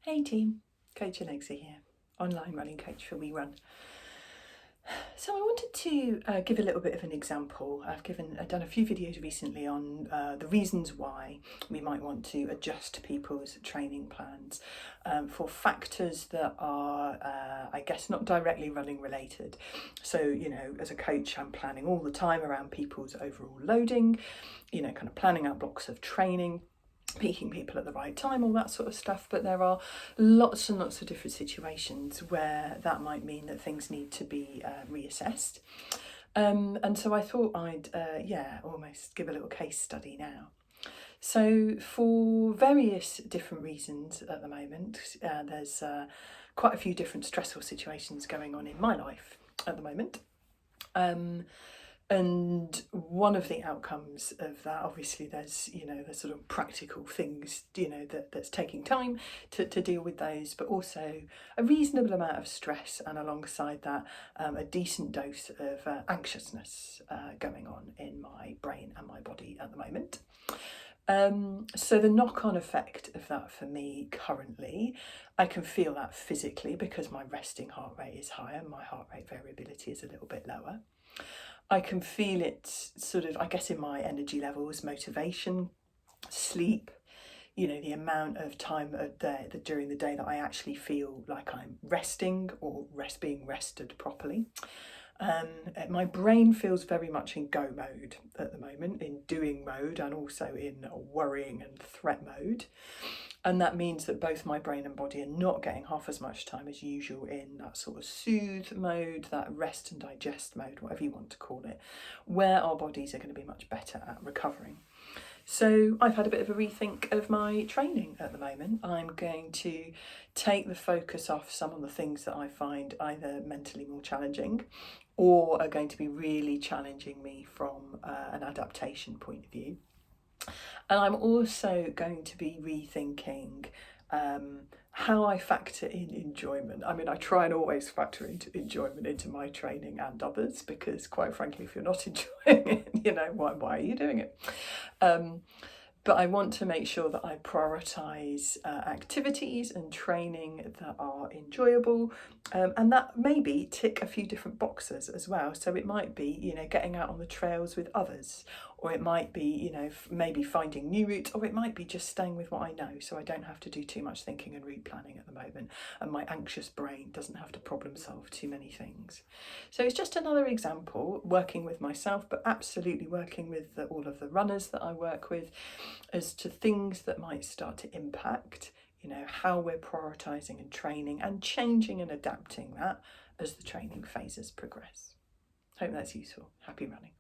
Hey team, Coach Alexa here, online running coach for WeRun. So I wanted to give a little bit of an example. I've done a few videos recently on the reasons why we might want to adjust people's training plans for factors that are, I guess, not directly running related. So, as a coach, I'm planning all the time around people's overall loading, kind of planning out blocks of training, peaking people at the right time, all that sort of stuff. But there are lots and lots of different situations where that might mean that things need to be reassessed. And so I thought I'd, almost give a little case study now. So for various different reasons at the moment, there's quite a few different stressful situations going on in my life at the moment. And one of the outcomes of that, obviously, there's the sort of practical things that's taking time to deal with those, but also a reasonable amount of stress, and alongside that a decent dose of anxiousness going on in my brain and my body at the moment. So the knock-on effect of that for me currently, I can feel that physically because my resting heart rate is higher, my heart rate variability is a little bit lower. I can feel it sort of, I guess, in my energy levels, motivation, sleep, the amount of time during the day that I actually feel like I'm resting or being rested properly. My brain feels very much in go mode at the moment, in doing mode, and also in worrying and threat mode. And that means that both my brain and body are not getting half as much time as usual in that sort of soothe mode, that rest and digest mode, whatever you want to call it, where our bodies are going to be much better at recovering. So I've had a bit of a rethink of my training at the moment. I'm going to take the focus off some of the things that I find either mentally more challenging or are going to be really challenging me from an adaptation point of view. And I'm also going to be rethinking how I factor in enjoyment. I mean, I try and always factor into enjoyment into my training and others, because quite frankly, if you're not enjoying it, why are you doing it? But I want to make sure that I prioritise activities and training that are enjoyable, and that maybe tick a few different boxes as well. So it might be, getting out on the trails with others, or it might be, maybe finding new routes, or it might be just staying with what I know, so I don't have to do too much thinking and route planning at the moment, and my anxious brain doesn't have to problem solve too many things. So it's just another example, working with myself, but absolutely working with all of the runners that I work with, as to things that might start to impact, how we're prioritising and training, and changing and adapting that as the training phases progress. Hope that's useful. Happy running.